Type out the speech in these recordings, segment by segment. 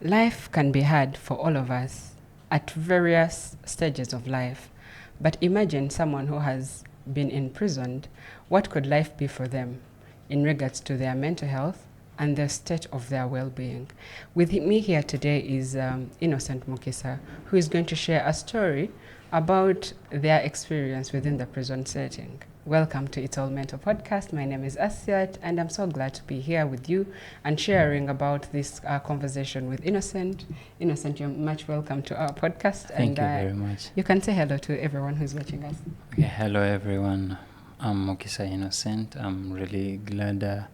Life can be hard for all of us at various stages of life. But imagine someone who has been imprisoned. What could life be for them in regards to their mental health and the state of their well-being? With me here today is Innocent Mukisa, who is going to share a story about their experience within the prison setting. Welcome to It's All Mental Podcast. My name is Asiat, and I'm so glad to be here with you and sharing about this conversation with Innocent. Innocent, you're much welcome to our podcast. Thank you very much. You can say hello to everyone who's watching us. Okay, hello everyone. I'm Mukisa Innocent. I'm really glad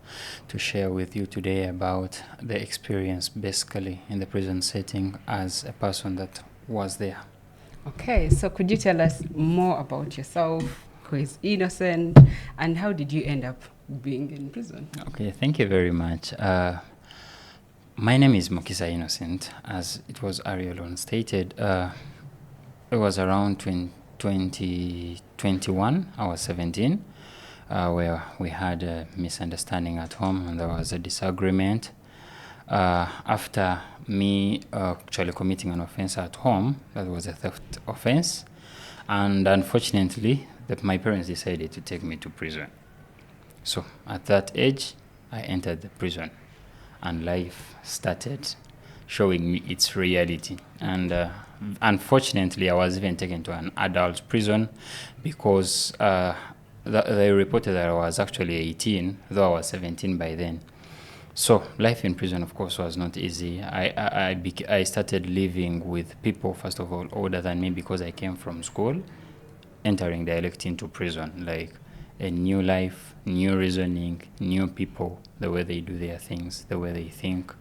to share with you today about the experience basically in the prison setting as a person that was there. Okay, so could you tell us more about yourself? Who is Innocent, and how did you end up being in prison? Okay, thank you very much. My name is Mukisa Innocent, as it was Ariel stated. It was around 2021, I was 17, where we had a misunderstanding at home and there was a disagreement. After me actually committing an offense at home, that was a theft offense, and unfortunately, my parents decided to take me to prison. So at that age, I entered the prison, and life started showing me its reality. And unfortunately, I was even taken to an adult prison because they reported that I was actually 18, though I was 17 by then. So life in prison, of course, was not easy. I started living with people, first of all, older than me because I came from school, entering directly into prison, like a new life, new reasoning, new people, the way they do their things, the way they think.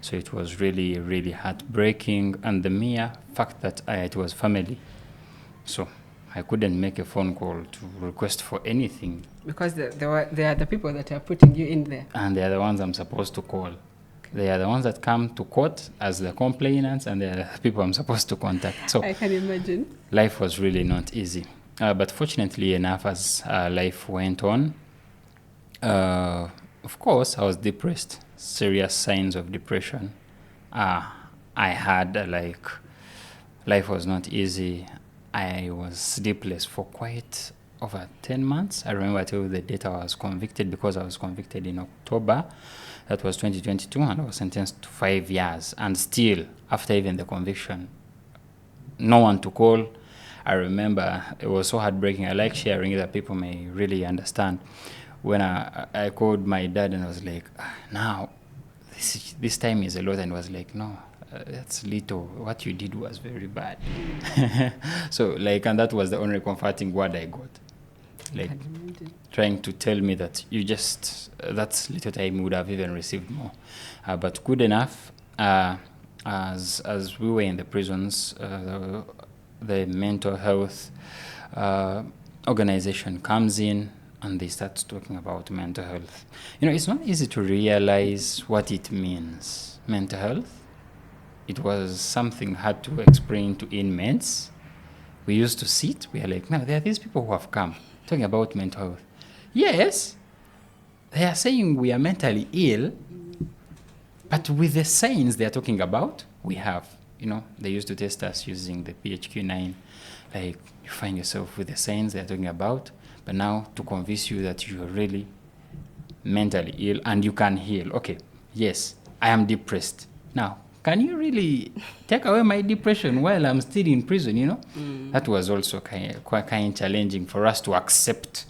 So it was really, really heartbreaking, and the mere fact that it was family. So I couldn't make a phone call to request for anything. Because they are the people that are putting you in there. And they are the ones I'm supposed to call. They are the ones that come to court as the complainants, and they are the people I'm supposed to contact. So I can imagine. Life was really not easy. But fortunately enough, as life went on, of course, I was depressed. Serious signs of depression. I had, life was not easy. I was sleepless for quite over 10 months. I remember till the date I was convicted, because I was convicted in October. That was 2022, and I was sentenced to 5 years. And still, after even the conviction, no one to call. I remember it was so heartbreaking. I like sharing that people may really understand. When I called my dad and I was like, now, this time is a lot. And he was like, no, that's little. What you did was very bad. So, and that was the only comforting word I got. Trying to tell me that that's little time you would have even received more. But good enough, as we were in the prisons, the mental health organization comes in and they start talking about mental health. It's not easy to realize what it means, mental health. It was something hard to explain to inmates. We used to sit, we are like, no, there are these people who have come talking about mental health. Yes, they are saying we are mentally ill, but with the signs they are talking about, we have. They used to test us using the PHQ-9. You find yourself with the signs they're talking about, but now to convince you that you're really mentally ill and you can heal. Okay, yes, I am depressed. Now, can you really take away my depression while I'm still in prison, That was also quite challenging for us to accept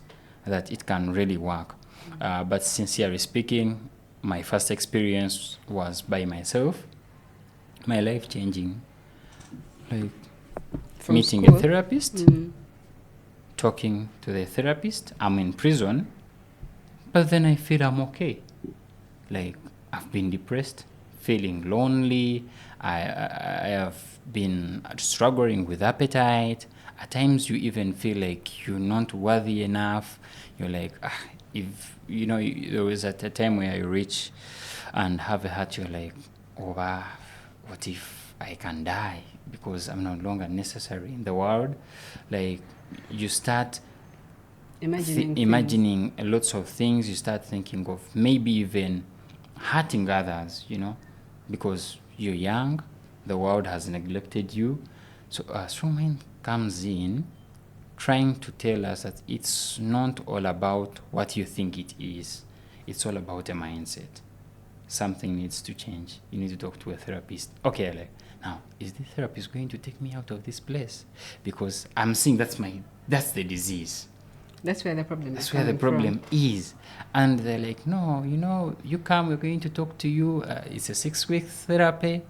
that it can really work. But sincerely speaking, my first experience was by myself. My life changing, From meeting school? a therapist, talking to the therapist. I'm in prison, but then I feel I'm okay. I've been depressed, feeling lonely. I have been struggling with appetite. At times you even feel like you're not worthy enough. You're like, if there was at a time where you reach and have a heart, you're like, oh wow. What if I can die because I'm no longer necessary in the world? You start imagining lots of things. You start thinking of maybe even hurting others, because you're young, the world has neglected you. So a strong mind comes in trying to tell us that it's not all about what you think it is. It's all about a mindset. Something needs to change. You need to talk to a therapist. Okay, like, now, is the therapist going to take me out of this place? Because I'm seeing that's the disease. That's where the problem That's where the problem is. And they're like, no, you come, we're going to talk to you. It's a 6-week therapy.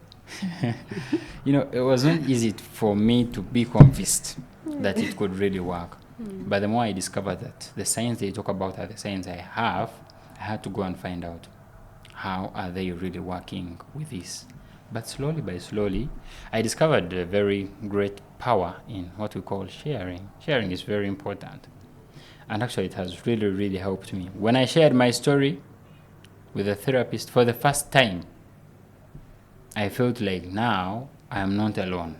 It wasn't easy for me to be convinced that it could really work. But the more I discovered that the signs they talk about are the signs I have, I had to go and find out how are they really working with this. But slowly by slowly, I discovered a very great power in what we call sharing. Sharing is very important. And actually, it has really, really helped me. When I shared my story with a therapist for the first time, I felt like now I am not alone.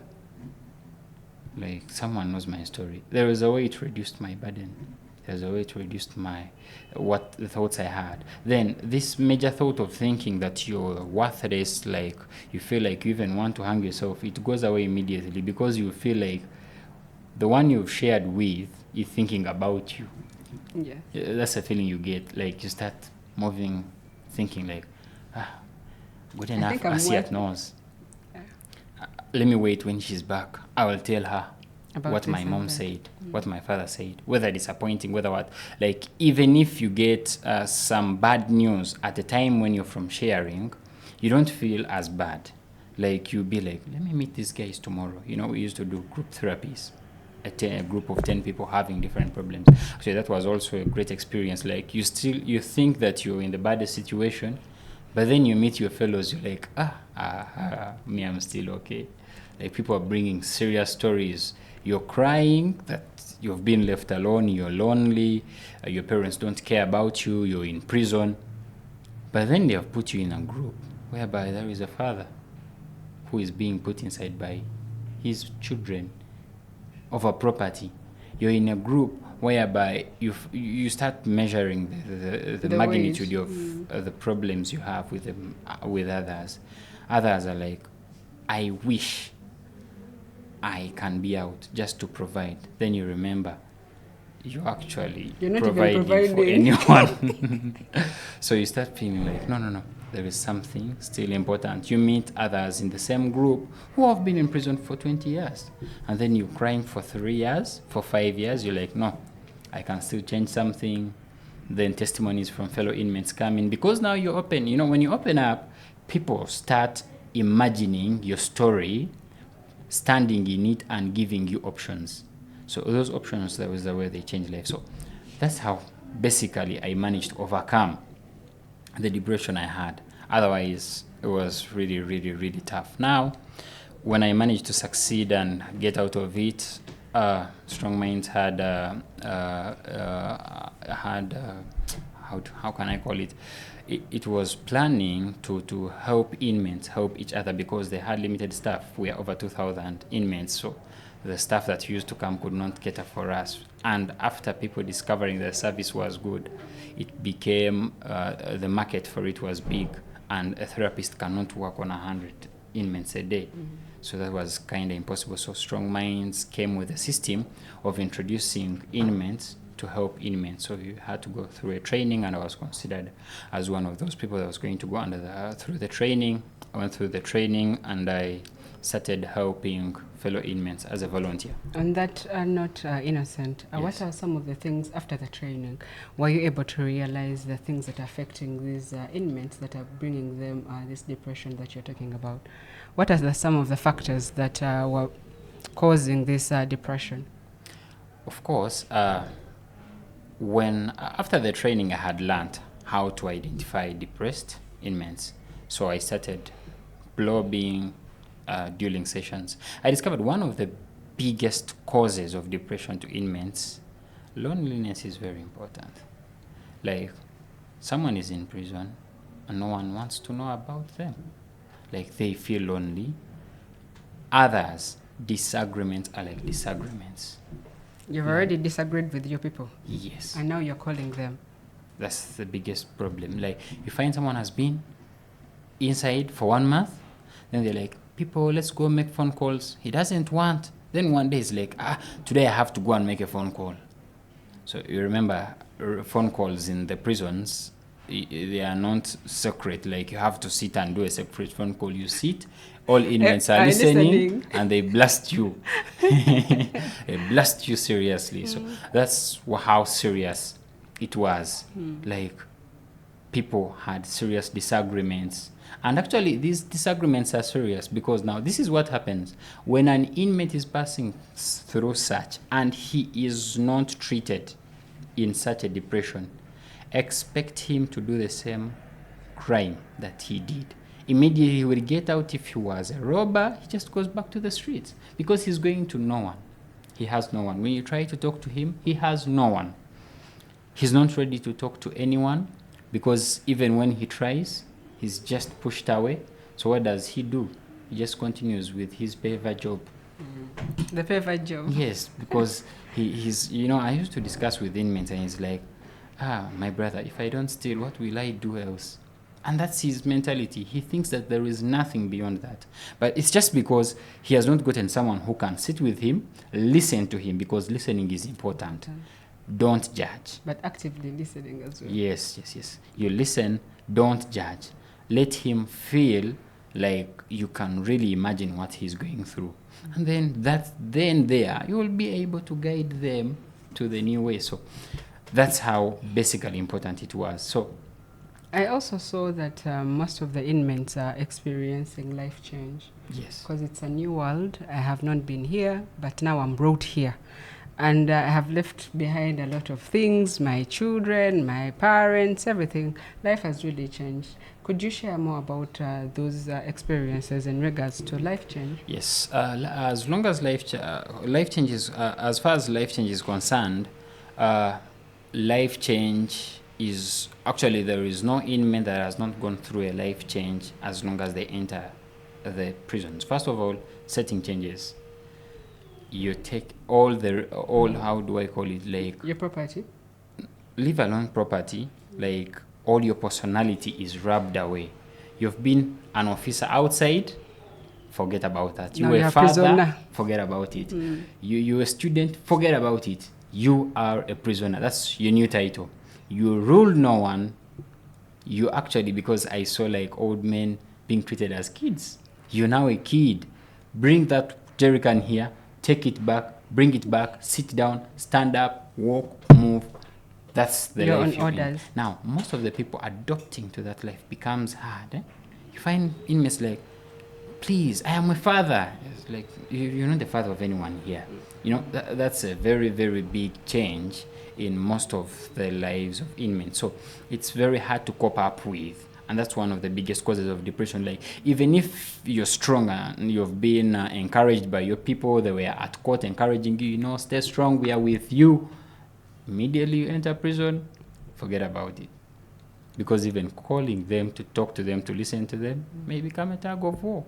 Like someone knows my story. There was a way it reduced my burden. There's a way it reduced what the thoughts I had. Then this major thought of thinking that you're worthless, like you feel like you even want to hang yourself, it goes away immediately because you feel like the one you've shared with is thinking about you. Yeah. That's a feeling you get. Like you start moving, thinking like, good enough, Asiat knows. Let me wait when she's back. I will tell her about what my mom said, what my father said, whether disappointing, whether what. Like, even if you get some bad news at the time when you're from sharing, you don't feel as bad. Like, you'll be like, let me meet these guys tomorrow. We used to do group therapies. A group of 10 people having different problems. So that was also a great experience. Like, you think that you're in the baddest situation, but then you meet your fellows, you're like, me, I'm still okay. Like, people are bringing serious stories. You're crying that you've been left alone, you're lonely, your parents don't care about you, you're in prison. But then they have put you in a group whereby there is a father who is being put inside by his children of a property. You're in a group whereby you start measuring the magnitude of the problems you have with others. Others are like, I wish I can be out just to provide. Then you remember you're actually providing for anyone. So you start feeling like, no, there is something still important. You meet others in the same group who have been in prison for 20 years. And then you're crying for 3 years, for 5 years. You're like, no, I can still change something. Then testimonies from fellow inmates come in. Because now you're open. When you open up, people start imagining your story, standing in it, and giving you options. So those options, that was the way they change life. So that's how basically I managed to overcome the depression I had. Otherwise, it was really, really, really tough. Now, when I managed to succeed and get out of it, Strong Minds had how can I call it? It was planning to help inmates help each other because they had limited staff. We are over 2,000 inmates, so the staff that used to come could not cater for us. And after people discovering the service was good, it became the market for it was big, and a therapist cannot work on 100 inmates a day. Mm-hmm. So that was kind of impossible. So Strong Minds came with a system of introducing inmates to help inmates. So you had to go through a training, and I was considered as one of those people that was going to go through the training. I went through the training, and I started helping fellow inmates as a volunteer. On that note, Innocent, Yes. What are some of the things after the training? Were you able to realize the things that are affecting these inmates that are bringing them this depression that you're talking about? What are some of the factors that were causing this depression? Of course, after the training, I had learned how to identify depressed inmates. So I started blogging during sessions. I discovered one of the biggest causes of depression to inmates, loneliness, is very important. Like, someone is in prison and no one wants to know about them. Like, they feel lonely. Others, disagreements are like disagreements. You've already disagreed with your people. Yes. And now you're calling them. That's the biggest problem. Like, you find someone has been inside for 1 month, Then they're like, people, let's go make phone calls. He doesn't want. Then one day he's like, today I have to go and make a phone call. So you remember phone calls in the prisons, they are not secret. Like you have to sit and do a separate phone call. You sit, all inmates are listening, and they blast you. They blast you seriously. So that's how serious it was. Like people had serious disagreements. And actually, these disagreements are serious because now this is what happens when an inmate is passing through such and he is not treated in such a depression. Expect him to do the same crime that he did. Immediately he will get out. If he was a robber, he just goes back to the streets because he's going to no one. He has no one. When you try to talk to him, he has no one. He's not ready to talk to anyone because even when he tries, he's just pushed away. So what does he do? He just continues with his paper job. The paper job. Yes, because he's, I used to discuss with inmates and he's like, my brother, if I don't steal, what will I do else? And that's his mentality. He thinks that there is nothing beyond that. But it's just because he has not gotten someone who can sit with him, listen to him, because listening is important. Don't judge. But actively listening as well. Yes. You listen, don't judge. Let him feel like you can really imagine what he's going through. And then there, you will be able to guide them to the new way. So that's how basically important it was. So I also saw that most of the inmates are experiencing life change. Yes. Because it's a new world. I have not been here, but now I'm brought here. And I have left behind a lot of things, my children, my parents, everything. Life has really changed. Could you share more about those experiences in regards to life change? Yes. As long as life changes, as far as life change is concerned, life change is actually, there is no inmate that has not gone through a life change as long as they enter the prisons. First of all, setting changes. You take all how do I call it, like your property, leave alone property, like all your personality is rubbed away. You've been an officer outside, forget about that. You were a father, prisoner. Forget about it. You a student, forget about it. You are a prisoner. That's your new title. You rule no one. You actually, because I saw like old men being treated as kids. You're now a kid. Bring that jerrycan here, take it back, bring it back, sit down, stand up, walk, move. That's the your life own orders. Now, most of the people adopting to that life becomes hard. You find inmates like, please, I am a father. It's like, you're not the father of anyone here. That's a very, very big change in most of the lives of inmates. So it's very hard to cope up with. And that's one of the biggest causes of depression. Like, even if you're strong and you've been encouraged by your people, they were at court encouraging you, stay strong, we are with you. Immediately you enter prison, forget about it. Because even calling them, to talk to them, to listen to them, may become a tug of war.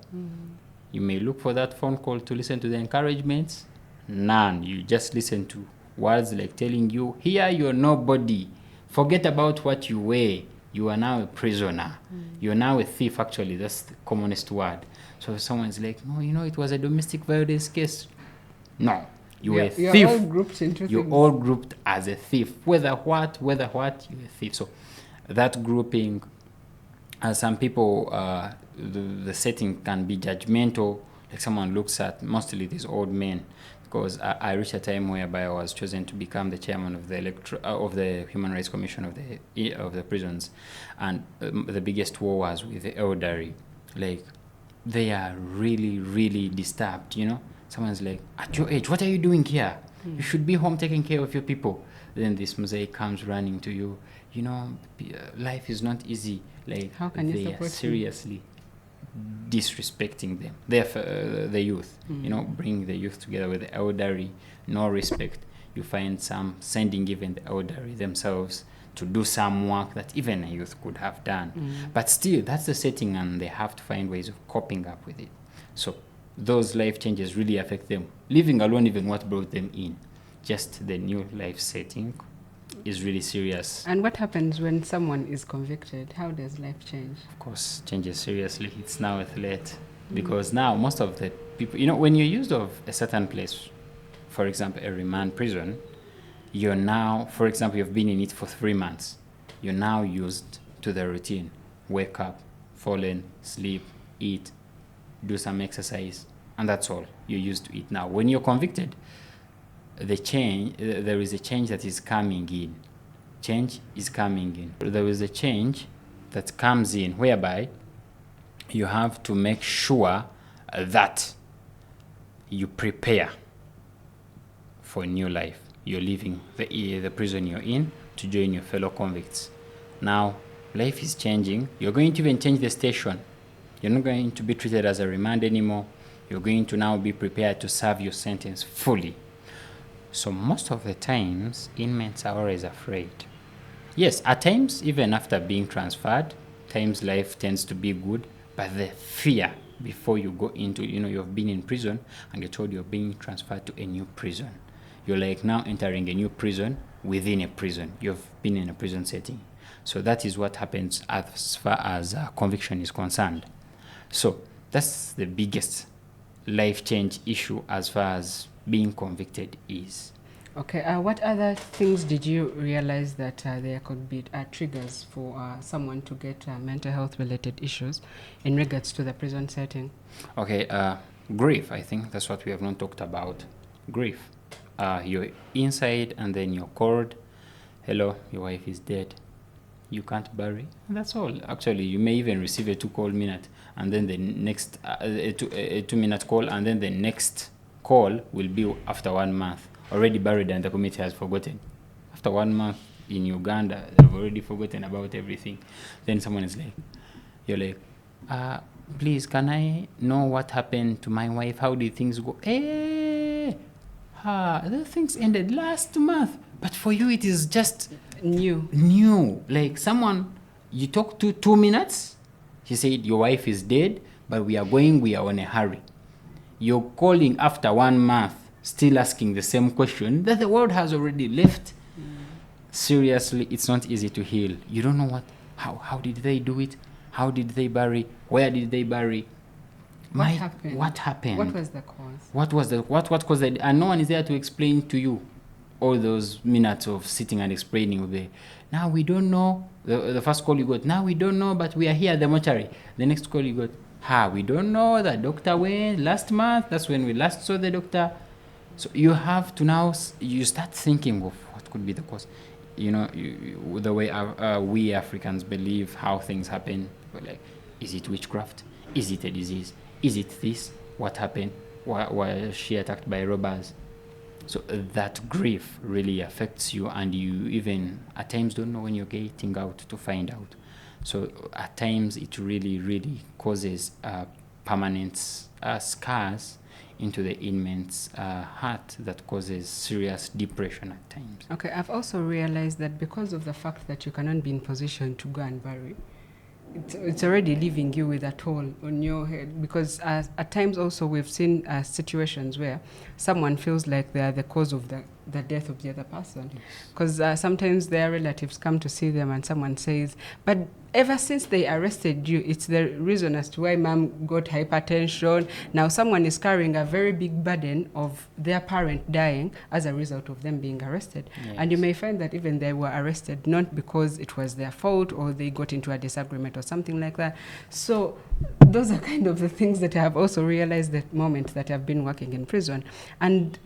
You may look for that phone call to listen to the encouragements. None. You just listen to words like telling you, here you're nobody. Forget about what you were. You are now a prisoner. You're now a thief, actually. That's the commonest word. So if someone's like, no, it was a domestic violence case. No, you were a thief. You're all grouped into You're all grouped as a thief. Whether what, you're a thief. So that grouping, some people, the setting can be judgmental. Like someone looks at, mostly these old men, because I reached a time whereby I was chosen to become the chairman of the Human Rights Commission of the prisons, and the biggest war was with the elderly. Like, they are really, really disturbed. Someone's like, at your age, what are you doing here? You should be home taking care of your people. Then this mosaic comes running to you. Life is not easy. Like, how can you support are seriously disrespecting them, the youth. Bring the youth together with the elderly, no respect. You find some sending even the elderly themselves to do some work that even a youth could have done. But still, that's the setting, and they have to find ways of coping up with it. So those life changes really affect them, leaving alone even what brought them in. Just the new life setting is really serious. And what happens when someone is convicted? How does life change? Of course, changes seriously. It's now a threat. Because now most of the people, when you're used of a certain place, for example, a remand prison, you're now, for example, you've been in it for 3 months. You're now used to the routine. Wake up, fall in, sleep, eat, do some exercise, and that's all. You're used to it now. When you're convicted, there is a change that is coming in. Change is coming in. There is a change that comes in whereby you have to make sure that you prepare for a new life. You're leaving the prison you're in to join your fellow convicts. Now, life is changing. You're going to even change the station. You're not going to be treated as a remand anymore. You're going to now be prepared to serve your sentence fully. So most of the times, inmates are always afraid. Yes, at times, even after being transferred, times life tends to be good, but the fear before you go into, you've been in prison and you're told you're being transferred to a new prison. You're like now entering a new prison within a prison. You've been in a prison setting. So that is what happens as far as conviction is concerned. So that's the biggest life change issue as far as being convicted is. Okay, what other things did you realize that there could be triggers for someone to get mental health related issues in regards to the prison setting? Okay, grief, I think that's what we have not talked about. Grief. You're inside and then you're called, hello, your wife is dead. You can't bury. That's all. Actually, you may even receive a 2-call minute and then the next, a 2-minute call, and then the next call will be after 1 month. Already buried and the committee has forgotten. After 1 month in Uganda, they've already forgotten about everything. Then someone is like, you're like, please, can I know what happened to my wife? How did things go? The things ended last month. But for you, it is just new. Like someone, you talk to 2 minutes, she said, your wife is dead, but we are on a hurry. You're calling after 1 month, still asking the same question that the world has already left. Seriously, it's not easy to heal. You don't know how did they do it? How did they bury? Where did they bury? What happened? What was the cause? What caused it? And no one is there to explain to you. All those minutes of sitting and explaining. Now we don't know. The first call you got, now we don't know, but we are here at the mortuary. The next call you got, we don't know. The doctor went last month. That's when we last saw the doctor. So you have to now, you start thinking of what could be the cause. The way we Africans believe how things happen. We're like, is it witchcraft? Is it a disease? Is it this? What happened? Why was she attacked by robbers? So that grief really affects you, and you even at times don't know when you're getting out to find out. So at times it really, really causes permanent scars into the inmate's heart that causes serious depression at times. Okay, I've also realized that because of the fact that you cannot be in position to go and bury, it's already leaving you with a toll on your head, because at times also we've seen situations where someone feels like they are the cause of the death of the other person, because sometimes their relatives come to see them and someone says, but ever since they arrested you, it's the reason as to why mom got hypertension. Now someone is carrying a very big burden of their parent dying as a result of them being arrested. Yes. And you may find that even they were arrested not because it was their fault or they got into a disagreement or something like that. So those are kind of the things that I have also realized the moment that I've been working in prison. And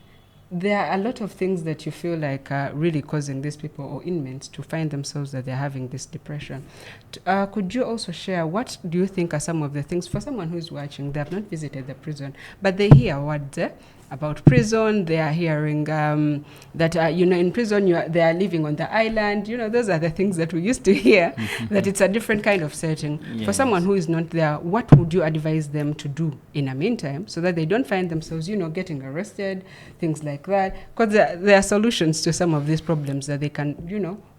there are a lot of things that you feel like are really causing these people or inmates to find themselves that they're having this depression. Could you also share, what do you think are some of the things, for someone who's watching, they have not visited the prison, but they hear words about prison, they are hearing that, in prison they are living on the island, those are the things that we used to hear, that it's a different kind of setting. Yes. For someone who is not there, what would you advise them to do in the meantime so that they don't find themselves, getting arrested, things like that? Because there are solutions to some of these problems that they can,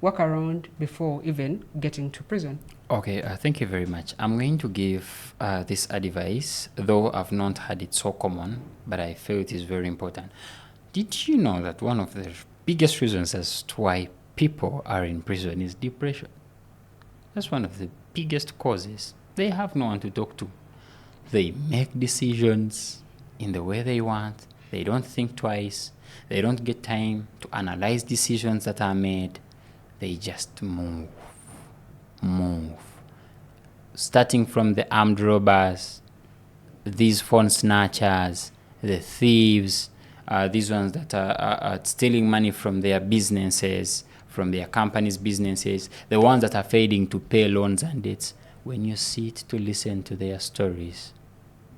work around before even getting to prison. Okay, thank you very much. I'm going to give this advice, though I've not had it so common, but I feel it is very important. Did you know that one of the biggest reasons as to why people are in prison is depression? That's one of the biggest causes. They have no one to talk to. They make decisions in the way they want. They don't think twice. They don't get time to analyze decisions that are made. They just move. Starting from the armed robbers, these phone snatchers, the thieves, these ones that are stealing money from their businesses, from their companies' businesses, the ones that are failing to pay loans and debts. When you sit to listen to their stories,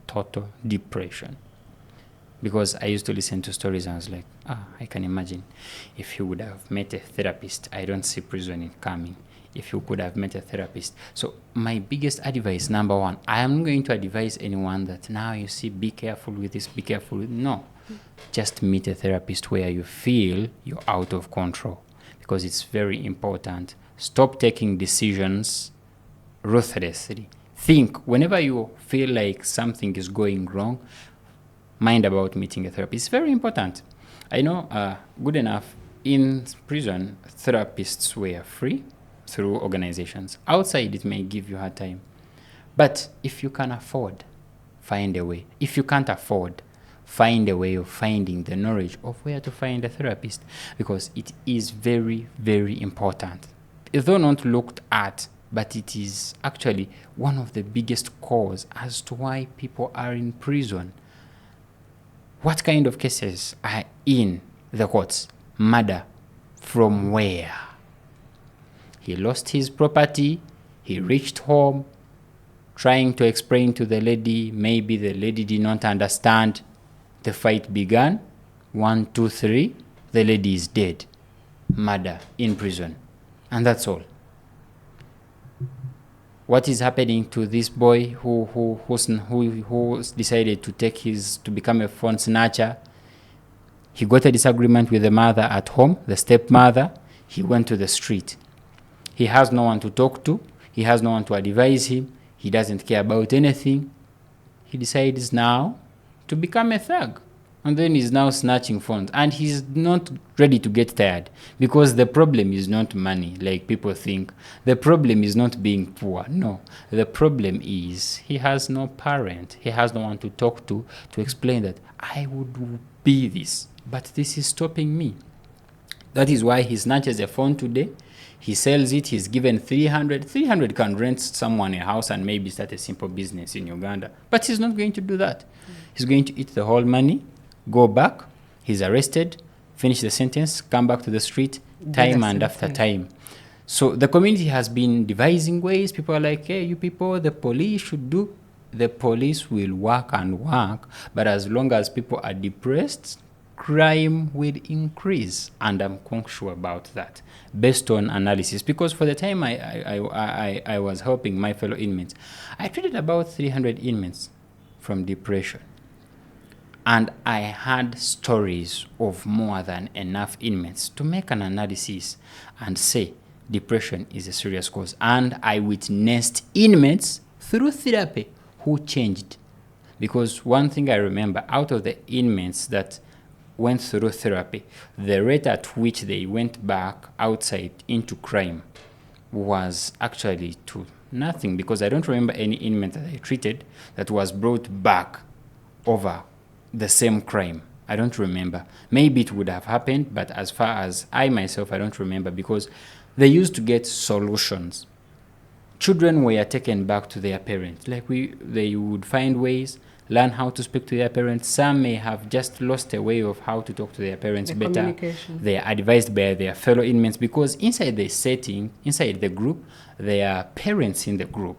total depression. Because I used to listen to stories and I was like, I can imagine if you would have met a therapist. I don't see prison coming. If you could have met a therapist. So my biggest advice, number one, I am going to advise anyone that now you see, be careful with this, be careful with, no. Just meet a therapist where you feel you're out of control, because it's very important. Stop taking decisions ruthlessly. Think, whenever you feel like something is going wrong, mind about meeting a therapist. It's very important. I know, good enough, in prison, therapists were free through organizations. Outside, it may give you hard time. But if you can afford, find a way. If you can't afford, find a way of finding the knowledge of where to find a therapist, because it is very, very important. Though not looked at, but it is actually one of the biggest cause as to why people are in prison. What kind of cases are in the courts? Murder. From where? He lost his property, he reached home, trying to explain to the lady, maybe the lady did not understand. The fight began, 1, 2, 3, the lady is dead. Murder in prison. And that's all. What is happening to this boy who decided to become a phone snatcher? He got a disagreement with the mother at home, the stepmother. He went to the street. He has no one to talk to. He has no one to advise him. He doesn't care about anything. He decides now to become a thug. And then he's now snatching phones. And he's not ready to get tired, because the problem is not money, like people think. The problem is not being poor. No. The problem is he has no parent. He has no one to talk to explain that I would be this, but this is stopping me. That is why he snatches a phone today. He sells it. He's given 300. 300 can rent someone a house and maybe start a simple business in Uganda. But he's not going to do that. He's going to eat the whole money, go back. He's arrested, finish the sentence, come back to the street, time and after time. So the community has been devising ways. People are like, hey, you people, the police should do. The police will work and work. But as long as people are depressed, crime will increase, and I'm conscious about that based on analysis. Because for the time I was helping my fellow inmates, I treated about 300 inmates from depression, and I had stories of more than enough inmates to make an analysis and say depression is a serious cause. And I witnessed inmates through therapy who changed. Because one thing I remember, out of the inmates that went through therapy, the rate at which they went back outside into crime was actually to nothing, because I don't remember any inmate that I treated that was brought back over the same crime. I don't remember. Maybe it would have happened, but as far as I myself, I don't remember, because they used to get solutions. Children were taken back to their parents. They would find ways, learn how to speak to their parents. Some may have just lost a way of how to talk to their parents better. They are advised by their fellow inmates, because inside the setting, inside the group, there are parents in the group.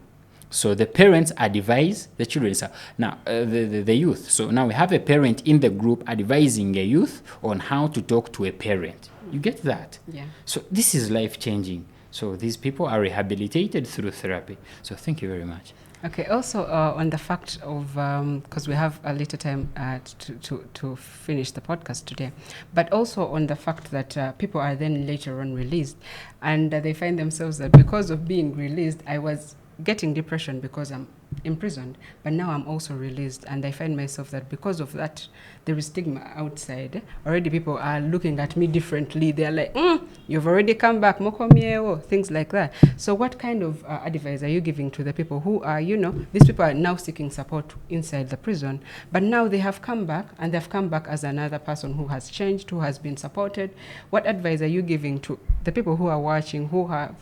So the parents advise the children. Now, the youth. So now we have a parent in the group advising a youth on how to talk to a parent. You get that? Yeah. So this is life-changing. So these people are rehabilitated through therapy. So thank you very much. Okay, also on the fact of, because we have a little time to finish the podcast today, but also on the fact that people are then later on released, and they find themselves that because of being released, I was getting depression because I'm imprisoned, but now I'm also released, and I find myself that because of that, there is stigma outside. Already people are looking at me differently. They're like, you've already come back, mokomiewo, things like that. So what kind of advice are you giving to the people who are, these people are now seeking support inside the prison, but now they have come back, and they've come back as another person who has changed, who has been supported. What advice are you giving to the people who are watching, who have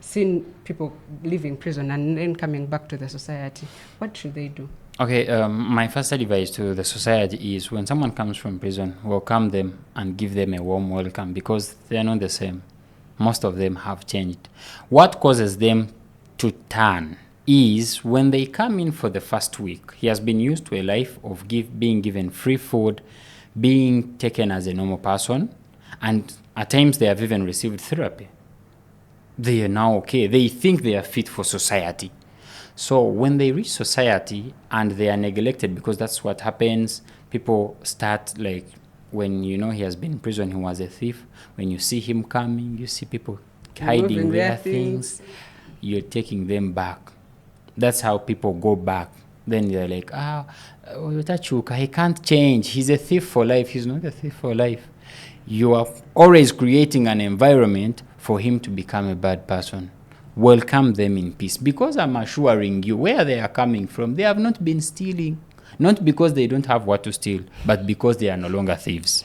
seen people leaving prison and then coming back to the society? What should they do? Okay, my first advice to the society is when someone comes from prison, welcome them and give them a warm welcome, because they're not the same. Most of them have changed. What causes them to turn is when they come in for the first week. He has been used to a life of being given free food, being taken as a normal person, and at times they have even received therapy. They are now okay. They think they are fit for society. So when they reach society and they are neglected, because that's what happens, people start like, when he has been in prison, he was a thief. When you see him coming, you see people hiding their things, you're taking them back. That's how people go back. Then they're like, Tachuka, he can't change. He's a thief for life. He's not a thief for life. You are always creating an environment for him to become a bad person. Welcome them in peace, because I'm assuring you, where they are coming from, they have not been stealing. Not because they don't have what to steal, but because they are no longer thieves.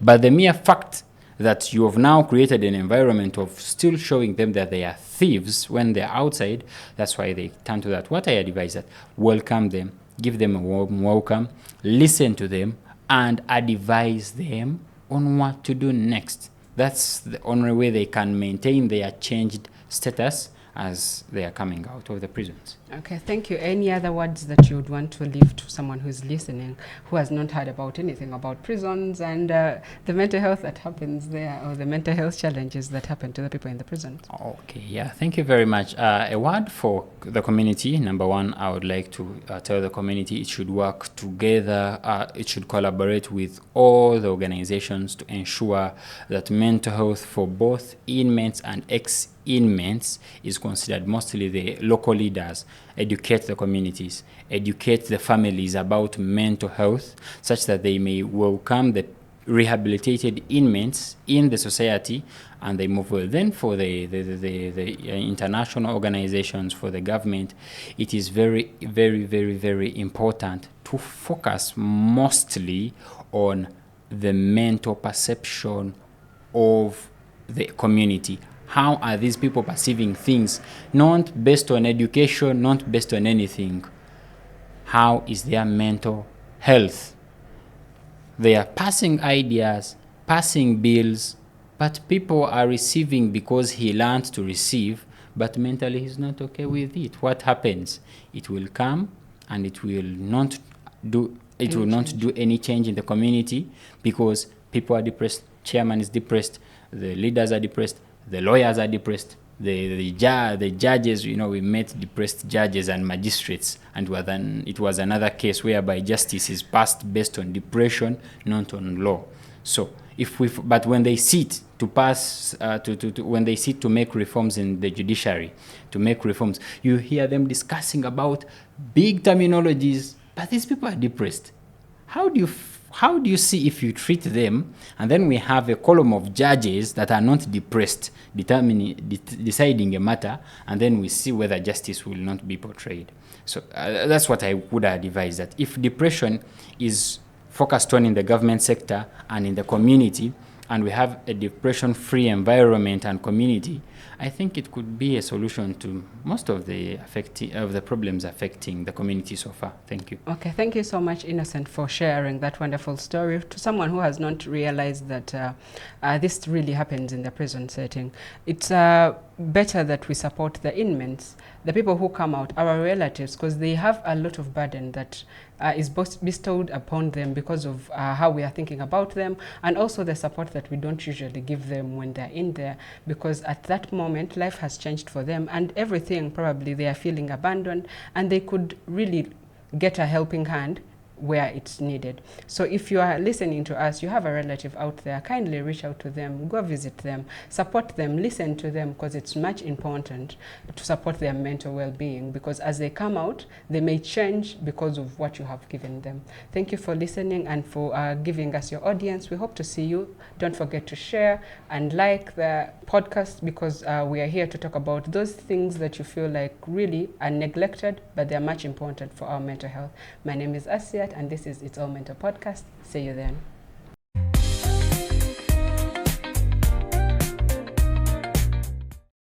But the mere fact that you have now created an environment of still showing them that they are thieves when they're outside, that's why they turn to that. What I advise that, welcome them, give them a warm welcome, listen to them, and advise them on what to do next. That's the only way they can maintain their changed status as they are coming out of the prisons. Okay, thank you. Any other words that you would want to leave to someone who's listening, who has not heard about anything about prisons and the mental health that happens there, or the mental health challenges that happen to the people in the prisons? Okay, yeah, thank you very much. A word for the community. Number one, I would like to tell the community it should work together. It should collaborate with all the organizations to ensure that mental health for both inmates and ex-inmates is considered. Mostly the local leaders educate the communities, educate the families about mental health, such that they may welcome the rehabilitated inmates in the society and they move well. Then for the international organizations, for the government, it is very, very, very, very important to focus mostly on the mental perception of the community. How are these people perceiving things? Not based on education, not based on anything. How is their mental health? They are passing ideas, passing bills, but people are receiving because he learned to receive, but mentally he's not okay with it. What happens? It will come and it will not do any change in the community, because people are depressed, chairman is depressed, the leaders are depressed, the lawyers are depressed, the judges, we met depressed judges and magistrates, and it was another case whereby justice is passed based on depression, not on law. So but when they sit to pass, when they sit to make reforms in the judiciary, to make reforms, you hear them discussing about big terminologies, but these people are depressed. How do you see if you treat them, and then we have a column of judges that are not depressed, deciding a matter, and then we see whether justice will not be portrayed. So that's what I would advise, that if depression is focused on in the government sector and in the community, and we have a depression-free environment and community, I think it could be a solution to most of the problems affecting the community so far. Thank you. Okay, thank you so much, Innocent, for sharing that wonderful story to someone who has not realized that this really happens in the prison setting. It's better that we support the inmates, the people who come out, our relatives, because they have a lot of burden that is bestowed upon them because of how we are thinking about them, and also the support that we don't usually give them when they're in there, because at that moment life has changed for them and everything, probably they are feeling abandoned, and they could really get a helping hand where it's needed. So if you are listening to us, you have a relative out there, kindly reach out to them, go visit them, support them, listen to them, because it's much important to support their mental well-being, because as they come out, they may change because of what you have given them. Thank you for listening and for giving us your audience. We hope to see you. Don't forget to share and like the podcast, because we are here to talk about those things that you feel like really are neglected, but they're much important for our mental health. My name is Asiat, and this is It's All Mental Podcast. See you then.